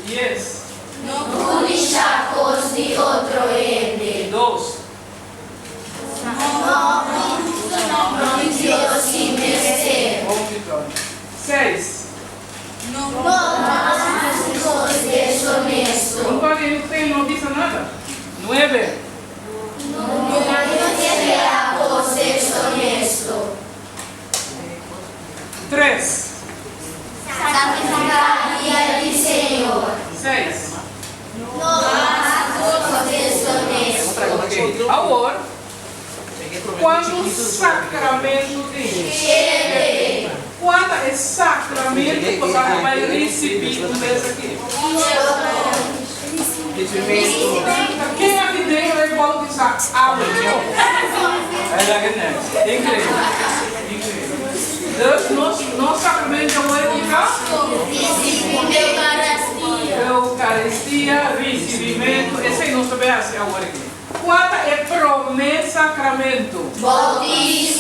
Yes. No puliscos di otro ende. 2. No insidiosi mister. 6. No deshonesto. Não pode, não diz nada. 9. No deshonesto. 3. Santificaria di Senhor. 6. No deshonesto. Ok. Agora, quando o sacramento tem? Quando é sacramento, você vai receber um mês aqui. Quem aqui dentro é igual que sabe? É incrível. Deus, nosso sacramento é Eucaristia, recebimento. Esse é nosso verso agora aqui. Quando é promessa sacramento? Batismo.